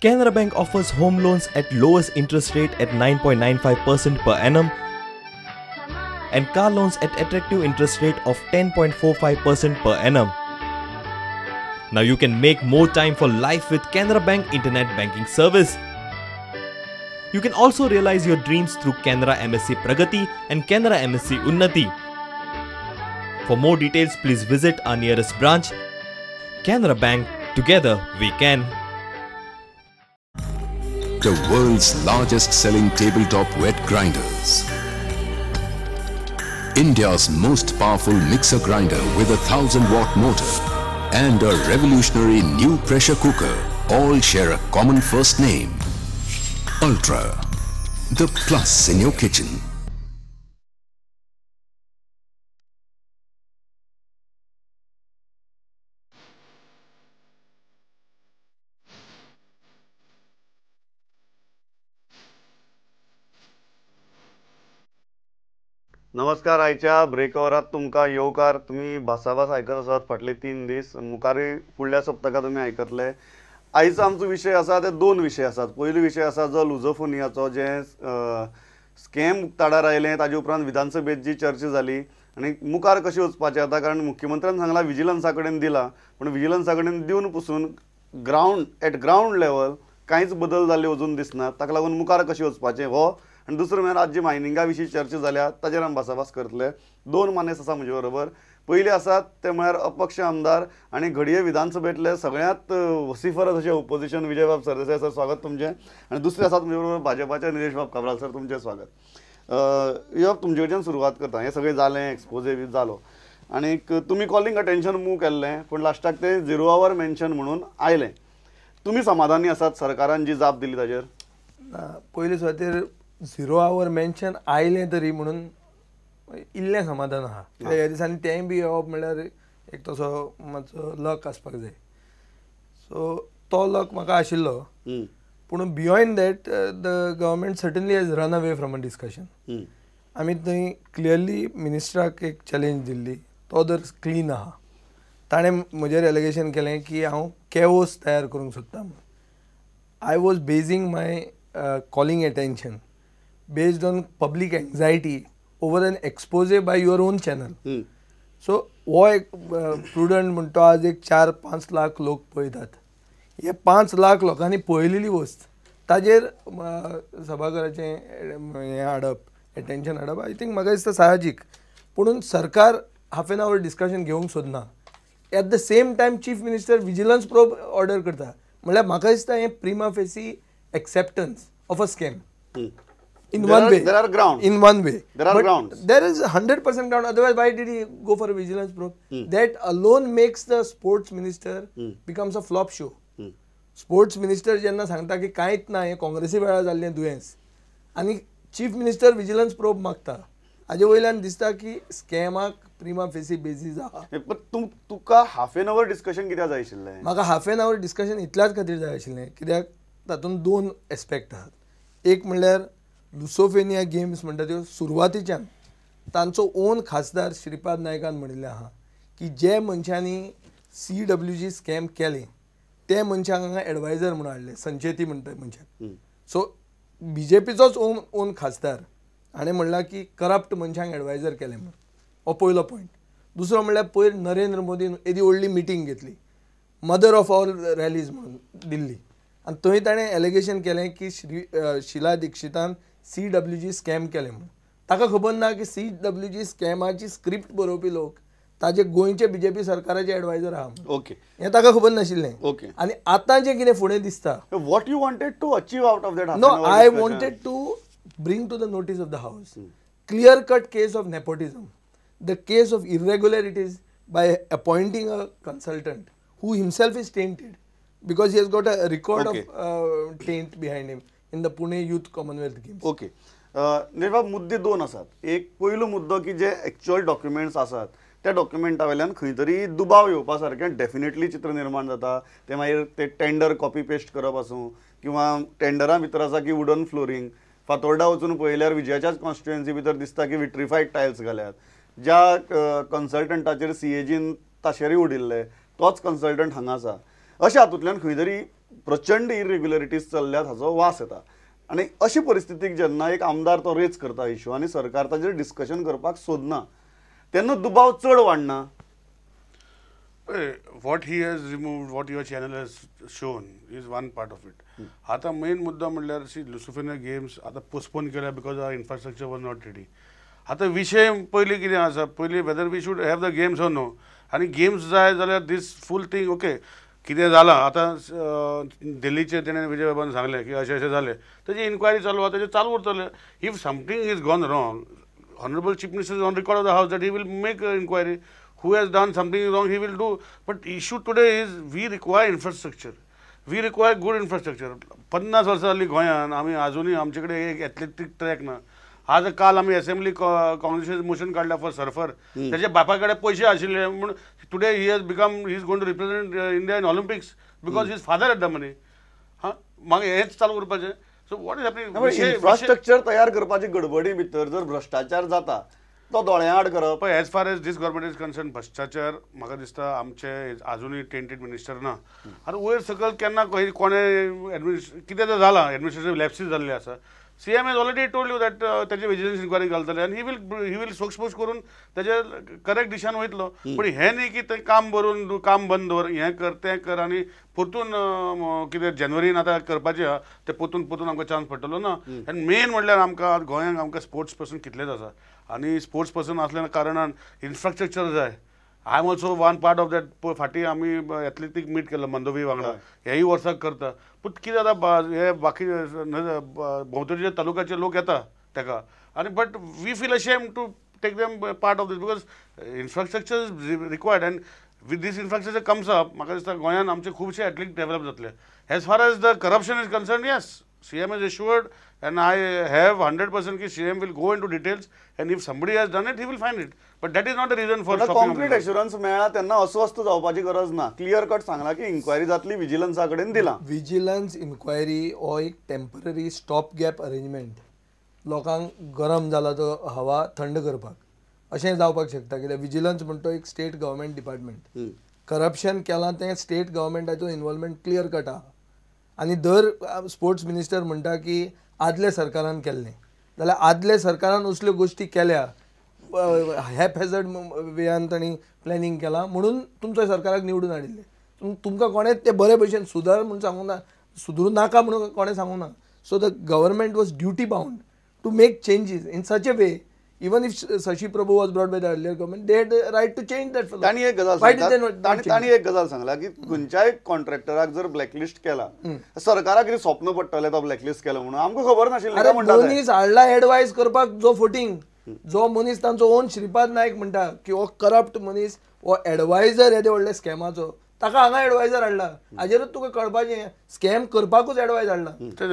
Canara Bank offers home loans at lowest interest rate at 9.95% per annum and car loans at attractive interest rate of 10.45% per annum. Now you can make more time for life with Canara Bank Internet Banking Service. You can also realize your dreams through Canara MSc Pragati and Canara MSc Unnati. For more details, please visit our nearest branch. Canara Bank, together we can. The world's largest selling tabletop wet grinders. India's most powerful mixer grinder with a 1000-watt motor and a revolutionary new pressure cooker all share a common first name. Ultra, the plus in your kitchen. नमस्कार. आयच्या ब्रेकवरात तुमका येवकार. तुम्ही भासाभास आयकत आसात फाटले 3 दीस. मुखारी फुडल्या सप्तकात तुम्ही आयकतले. आयचो आमचो विशय आसा ते 2 विशय आसात. पयलो विशय आसा जो लुझोफोनियाचो, जे स्कॅम उक्ताडार आयलें, ताजे उपरांत विधानसभेत जी चर्चा जाली आनी मुखार कशें वचपाचें आतां. कारण मुख्यमंत्र्यान सांगलां विजिलन्सा कडेन दिला, पण विजिलन्सा कडेन दिवन पसून ग्राउंड लेवल कांयच बदल जाल्ले अजून दिसनात. ताका लागून मुखार कशें वचपाचें हो आनी दुसरो म्हळ्यार आज जी मायनिंगा विशीं चर्चा जाल्या ताजेर आमी भासाभास करतले. 2 मानेस आसा म्हजे बरोबर. पयले आसात ते म्हळ्यार अपक्ष आमदार आनी घडये विधानसभेतले सगळ्यात वसिफरस अशे ओपोजिशन विजय बाब सरदेसाय सर, स्वागत तुमचें. आनी दुसरे आसात म्हजे बरोबर भाजपाचे निलेश बाब काब्राल सर, तुमचें स्वागत. तुमचे कडच्यान सुरवात करता. हें सगळें जालें, एक्सपोजे बी जालो आनी तुमी कॉलिंग अटेन्शन मूव केल्लें, पूण लास्टाक ते 0 आवर मेन्शन म्हणून आयलें. तुमी समाधानी आसात सरकारान जी जाप दिली ताजेर? पयले सुवातेर 0 आवर मेन्शन आयलें तरी म्हणून इल्लें समाधान आहा. ह्या दिसांनी तेंय बी येवप म्हणल्यार एक तसो मातसो लक आसपाक जाय. सो तो लक म्हाका आशिल्लो. पूण beyond that the government certainly has run away from a discussion. आमी थंय क्लियरली मिनिस्टराक एक चॅलेंज दिल्ली, तो जर क्लीन आहा. ताणें म्हजेर एलिगेशन केलें की हांव कॅओस तयार करूंक सोदता म्हणून. I was Beijing my calling attention based on public anxiety over an expose by your own channel. So हो एक प्रुडंट म्हणतो आज एक 4-5 लाख लोक पळयतात. हे 5 लाख लोकांनी पळयलेली वस्त ताजेर सभाघराचें हें हाडप, एटेन्शन हाडप, आय थिंक म्हाका दिसता साहजीक. पुणून सरकार हाफ एन आवर डिस्कशन घेवंक सोदना. At the same time chief minister vigilance probe order करता. म्हणल्यार म्हाका दिसता हें prima facie acceptance of a scam. In one way, there are grounds. In one way, there are grounds. There is 100% ground. Otherwise, why did he go for a vigilance probe? That alone makes the sports minister becomes a flop show. Sports minister जेन्ना सांगता की कांयच ना, हे काँग्रेसी वेळार जाल्लें दुयेंस, आनी चीफ मिनिस्टर विजिलन्स प्रोब मागता. हाजे वयल्यान दिसता की स्कॅमाक प्रिमा फेसी बेजीस आहा. तुका हाफ एन आवर डिस्कशन कित्याक जाय आशिल्लें? म्हाका हाफ एन आवर डिस्कशन इतल्याच खातीर जाय आशिल्लें कित्याक तातूंत 2 एस्पेक्ट आहात. एक म्हणल्यार लुसोफेनिया गेम्स म्हणटा त्यो सुरवातीच्यान तांचो ओन खासदार श्रीपाद नायकान म्हणिल्लें आहा की जे मनशांनी CWG स्कॅम केलें ते मनशांक हांगा एडवायजर म्हणून हाडले, संचेती म्हणटा मनशाक. सो BJPचोच ओन खासदार हाणें म्हणलां की करप्ट मनशांक एडवायजर केलें म्हणून. हो पयलो पॉयंट. दुसरो म्हणल्यार पयर नरेंद्र मोदीन येदी व्हडली मिटींग घेतली, मदर ऑफ ऑल रॅलीज म्हणून दिल्ली, आनी थंय ताणें एलिगेशन केलें की शिला दिक्षितान CWG स्कॅम केलें म्हणून. ताका खबर ना की CWG स्कॅमाची स्क्रिप्ट बरोवपी लोक ताजे गोंयचे BJP सरकाराचे एडवायजर आहा. ओके, हें ताका खबर नाशिल्लें. ओके. आनी आतां जें कितें फुडें दिसता, what you wanted to achieve out of that? No, I wanted to bring to the notice of the house clear cut case of nepotism, the case of irregularities by appointing a consultant who himself is tainted because he has got a record of taint behind him in the Pune Youth Commonwealth Games. Okay. निर्भा मुद्दे 2 आसात. एक पयलो मुद्दो की जे actual documents आसात त्या डॉक्युमेंटा वयल्यान खंय तरी दुबाव येवपा सारकें डेफिनेटली चित्र निर्माण जाता. ते मागीर ते टेंडर कॉपी पेस्ट करप आसूं किंवा टेंडरा भितर आसा की वुडन फ्लोरिंग. फातोर्डा वचून पळयल्यार विजयाच्याच कॉन्स्टिट्युएन्सी भितर दिसता की विट्रिफायड टायल्स घाल्यात. ज्या कन्सल्टंटाचेर CAGन ताशेरूय उडिल्ले तोच कन्सल्टंट हांगा आसा. अशा हातूंतल्यान खंय तरी प्रचंड इरेग्युलरिटीज चल्ल्यात हाचो वास येता आनी अशी परिस्थितीक जेन्ना एक आमदार तो रेज करता इश्यू आनी सरकार ताचेर डिस्कशन करपाक सोदना तेन्ना दुबाव चड वाडना. What he has removed, what your channel has shown is one part of it. आता मेन मुद्दा म्हणल्यार लुसिफेनिया गेम्स आता पोस्टपोन केल्या because our infrastructure was not ready. आता विषय पयलीं कितें आसा, पयलीं whether we should have the games or no, आनी गेम्स जाय जाल्यार दीस फूल थिंग ओके कितें जालां. आतां दिल्लीचे तेणें विजय बाबान सांगलें की अशें अशें जालें, तेजी इन्क्वायरी चालू आहा, तेजें चालू उरतलें. If something is gone wrong, honourable chief minister is on record of the house that he will make inquiry. Who has done something wrong, he will do. But issue today is we require infrastructure. We require good infrastructure. 50 वर्सां जालीं गोंयांत आमी आजुनूय आमचे कडेन एक athletic track ना. आज काल आमी असेंब्ली काँग्रेसीन मोशन काडला फॉर सर्फर. त्याच्या बापा कडेन पयशे आशिल्ले म्हूण today he has become he is going to represent India in Olympics because his father at the money. हां म्हाका हेच चालू करपाचें. So what is happening. Infrastructure तयार करपाची गडबडी भितर जर भ्रष्टाचार जाता तो दोळ्याआड करप. पळय as far as this government is concern भ्रष्टाचार म्हाका दिसता आमचे आजुनूय टेंटेड मिनिस्टर ना. आतां वयर सकयल केन्ना कोणें कितें तर जालां एडमिनिस्ट्रेटिव्ह लॅप्सीस जाल्ले आसा. CM has already told you that त्याची विजिलन्स इन्क्वायरी घालतले आनी ही वील सोक्सपोज करून त्याचे करेक्ट दिशान वयतलो. पण हें न्ही की तें काम भरून काम बंद दवर, हें कर तें कर आनी परतून कितें जानेवारीन आतां करपाचें आहा तें परतून आमकां चान्स पडटलो ना. आनी मेन म्हणल्यार आमकां गोंयांत आमकां स्पोर्ट्स पर्सन कितलेच आसा आनी स्पोर्ट्स पर्सन असल्या कारणान इन्फ्रास्ट्रक्चर जाय. I am also one part of that. फाटीं आमी एथलेटीक मीट केल्लो मंदोवी वांगडा, हेय वर्साक करता. पूण कितें जाता हे बाकी भोंवतणच्या तालुक्याचे लोक येता ताका आनी but we feel ashamed to take them part of this because infrastructure is required and with this infrastructure comes up म्हाका दिसता गोंयांत आमचे खुबशे एथलीट डेवलप जातले. As far as the corruption is concern yes CM has assured and I have 100% कि CM will go into details and if somebody has done it he will find it, but that is not the reason for stopping. Concrete assurance मेळ्ळा तेन्ना अस्वस्थ जावपाची गरज ना. Clear cut सांगला की inquiry जातली, विजिलन्सा कडेन दिला. विजिलन्स इन्क्वायरी हो एक टेम्पररी स्टॉप गॅप अरेंजमेंट. लोकांक गरम जाला तो हवा थंड करपाक अशें जावपाक शकता. कित्याक विजिलन्स म्हणटा एक स्टेट गव्हर्मेंट डिपार्टमेंट. करप्शन केलां तें स्टेट गव्हर्मेंटाचो इन्वॉल्वमेंट क्लियर कट आहा. आनी दर स्पोर्ट्स मिनिस्टर म्हणटा की आदल्या सरकारान केल्लें जाल्यार आदल्या सरकारान असल्यो गोश्टी केल्या हॅप हॅझर्ड वेयान तांणी प्लॅनिंग केलां म्हणून तुमच्या सरकाराक निवडून हाडिल्ले. तुमकां कोणें तें बरे भशेन सुदार म्हणून सांगूंक ना, सुदरूं नाका म्हणून कोणें सांगूंक ना. So the government was duty bound to make changes in such a way. Even if Shashi Prabhu was brought by the earlier government, they had the right to change that. ताणी एक गजाल सांगला की खंयच्याय कॉन्ट्रॅक्टराक जर ब्लॅकलिस्ट केला सरकाराक कितें स्वप्न पडटलें तो ब्लॅकलिस्ट केलो म्हणून आमकां खबर नाशिल्लें. मनीस हाडला एडवायस करपाक जो फुटींग जो मनीस तांचो ओन श्रीपाद नायक म्हणटा की हो करप्ट मनीस हो एडवायझर येदे व्हडल्या स्कॅमाचो ताका हांगा एडवायझर हाडला. हाजेरूच तुका कळपाचें स्कॅम करपाकूच एडवायस हाडला.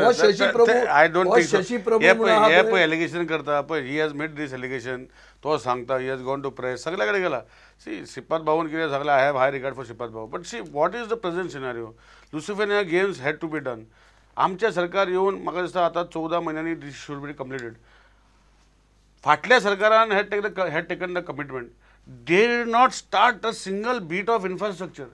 हो शशी प्रभू हे पळय एलिगेशन करता पळय he has made this allegation तो सांगता he has gone to press सगळे कडेन गेला. सी श्रीपाद भाऊन कितें सांगलें I have high regard for Shripad Bhau but see what is the present scenario. Lusofonia games had to be done. आमचे सरकार येवन म्हाका दिसता आतां 14 म्हयन्यांनी दीस शूड बी कंप्लिटेड. फाटल्या सरकारान had taken the commitment. They did not start a single bit of infrastructure.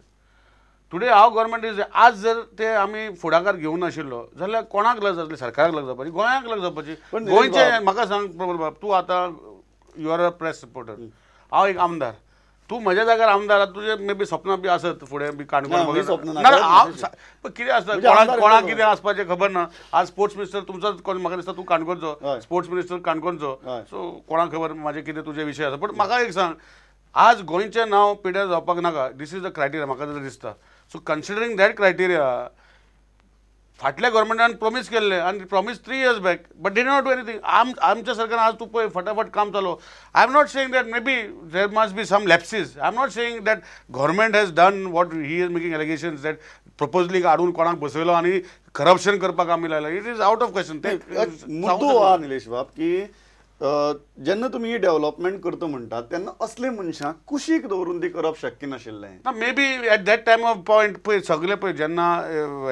Today हांव गव्हर्मेंट इज आज जर ते आमी फुडाकार घेवूंक नाशिल्लो जाल्यार कोणाक लज जातली. सरकाराक लज जावपाची, गोंयाक लज जावपाची. गोंयचे म्हाका सांग प्रफुल्ल बाब तूं आतां you are a press reporter, हांव एक आमदार, तूं म्हज्या जाग्यार आमदार तुजे मे बी स्वप्नां बी आसत फुडें बी काणकोण कितें आसता कोणाक कितें आसपाचें खबर ना. आज स्पोर्ट्स मिनिस्टर तुमचोच कोण म्हाका दिसता तूं काणकोणचो स्पोर्ट्स मिनिस्टर काणकोणचो. सो कोणाक खबर म्हाजे कितें तुजे विशय आसा. पूण म्हाका एक सांग आज गोंयचें नांव पिड्यार जावपाक नाका. दीस इज द क्रायटेरिया म्हाका जर दिसता. सो कन्सिडरींग दॅट क्रायटेरिया फाटल्या गव्हर्मेंटान प्रॉमीस केल्लें आनी promise 3 years back but they not do anything. आमच्या सरकारान आज तूं पळय फटाफट काम चालू. I am not saying that may be there must be some lapses. I am not saying that government has done what he is making allegations that purposely हाडून कोणाक बसयलो आनी करप्शन करपाक आमी लायला. It is out of question. ते मुद्दो हा निलेश बाब की जेन्ना तुमी ही डेव्हलपमेंट करता म्हणटात तेन्ना असले मनशांक कुशीक दवरून ती करप शक्य नाशिल्लें. May be at that time of point पळय सगळे पळय जेन्ना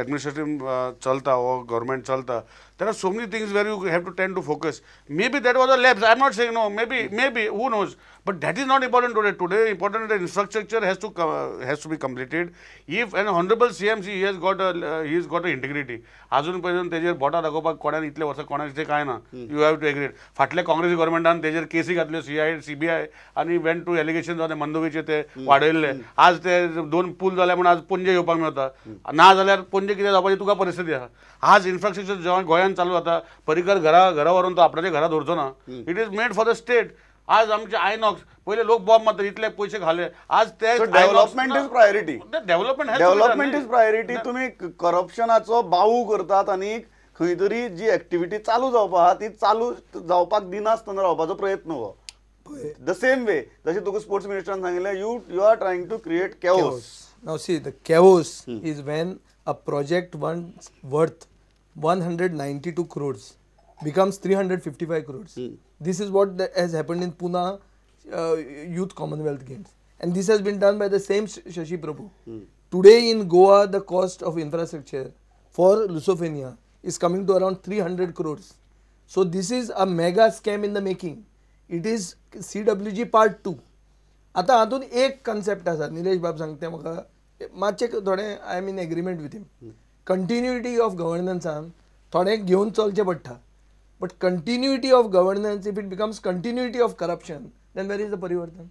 एडमिनिस्ट्रेटीव चलता हो गव्हर्मेंट चलता there are so many things where you have to tend to focus. Maybe that was a lapse. I'm not saying no. Maybe who knows. But that is not important today. Today, important the infrastructure has to be completed. If an honorable CMC he has got a integrity. अजून पर्यंत तेजेर बोटा दाखोवपाक कोणान इतले वर्सां कोणाक ते काय ना. You have to agree. फाटल्या काँग्रेस गव्हर्नमेंटान तेजेर केसी घातल्यो CBI आणि went to allegations on मंदोवीचे ते वाडयल्ले. आज ते 2 पूल जाले म्हणून आज पणजे येवपाक मेळटा. ना जाल्यार पणजे कितें जावपाची तुका परिस्थिती आहा. आज इन्फ्रास्ट्रक्चर जेव्हा गोंयांत चालू जाता पर्रीकर घरा व्हरून तो आपणाच्या घरा धरचो ना. It is made for the state. आज आमचे आयनॉक्स पहिले लोक बॉम्ब मारतात इतले पैसे घाले. आज ते development is priority. Development is priority. तुम्ही करप्शनाचो बावू करतात आणि खंय तरी जी ऍक्टिव्हिटी चालू जावपाक आहा ती चालू जावपाक दिनासतना रावपाचो प्रयत्न हो. द सेम वे जशें तुका स्पोर्ट्स मिनिस्टरान सांगिल्लें you are trying to create chaos. Now see, the chaos is when a project once worth 192 crores becomes 355 crores. This is what has happened in Pune Youth Commonwealth Games. And this has been done by the same Shashi Prabhu. Today in Goa, the cost of infrastructure for Lusofenia is coming to around 300 crores. So this is a mega scam in the making. It is CWG part 2. आता हातून एक concept आसा निलेश बाब सांगता म्हाका मातशें थोडें I am in agreement with him. Continuity of गव्हर्नन्सान थोडें घेवन चलचें पडटा. But continuity of governance if it becomes continuity of corruption then where is the परिवर्तन.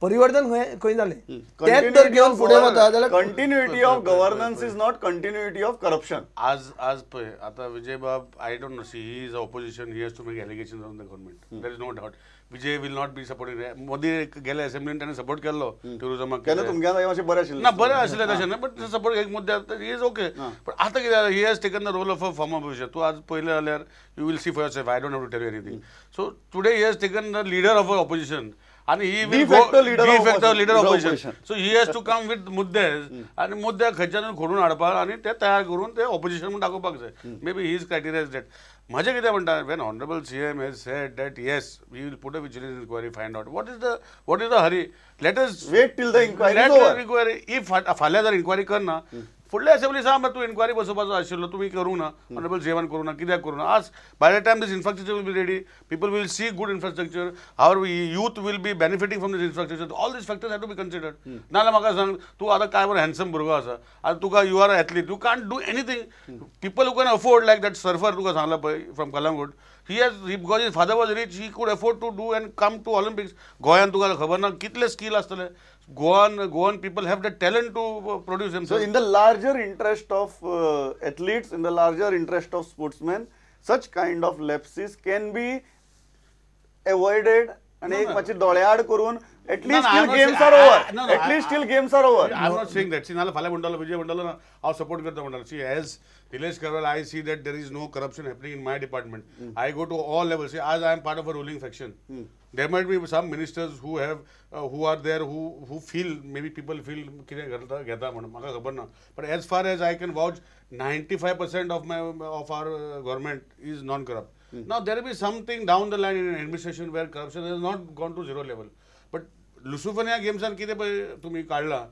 परिवर्तन खंय जालें तेच जर घेवन फुडें वता जाल्यार continuity of governance is not continuity of corruption. आज पळय आतां Vijay Bab I don't know see he is opposition he has to make allegations on the government. There is no doubt. Vijay will not be supporting. Modi गेल्या असेंब्लीन ताणें support केल्लो टुरिजमाक. तुमच्या मातशें बरें आशिल्लें ना बरें आशिल्लें तशें ना. बट सपोर्ट एक मुद्दे ही इज ओके. पण आतां कितें he has taken the role of a former opposition. तूं आज पळयलें जाल्यार you will see for yourself. I don't have to tell you anything. So today he has taken the leader of a opposition and he will go de facto leader of opposition. So he has to come with muddes and mudde खंयच्यान खोडून हाडपाक आणि ते तयार करून ते opposition म्हणून दाखोवपाक जाय. Maybe his criteria is that. माझे कितें म्हणटा when honorable CM has said that yes we will put a vigilance inquiry, find out what is the hurry. Let us wait till the inquiry is over. Inquiry if फाल्यां जर inquiry करना फुडल्या assembly सांग तूं inquiry बसोवपाचो आशिल्लो तुमी करूं ना. ऑनरेबल जेवण करूं ना कित्याक करूं ना. आज by the time this infrastructure will be ready people will see good infrastructure our youth will be benefiting from this infrastructure. All these factors have to be considered. नाल्यार म्हाका सांग तूं आतां काय बरो हँडसम भुरगो आसा आनी तुका you are athlete you can't do anything. People who can afford like that surfer तुका सांगला पळय from Calangute. Because his father was rich he could afford to do and come to Olympics. गोंयांत तुका खबर ना कितले स्कील आसतले. Goan people have the talent to produce themselves. So in the larger interest of athletes, in the larger interest of sportsmen, such kind of lapses can be avoided. And एक मातशी दोळ्याआड करून at least till games are over. At least till games are over. I'm not saying that. See, नाला फाल्या म्हणटालो विजय म्हणटालो ना हांव support करता म्हणटालो. See, as Nilesh Karwal, I see that there is no corruption happening in my department. I go to all levels. See, as I am part of a ruling faction. There might be some ministers who are there who feel maybe people feel कितें घेता म्हणून म्हाका खबर ना. But as far as I can vouch, 95% of our government is non-corrupt. Now there will be something down the line in administration where corruption has not gone to zero level. But Lusofenia games कितें पळय तुमी काडला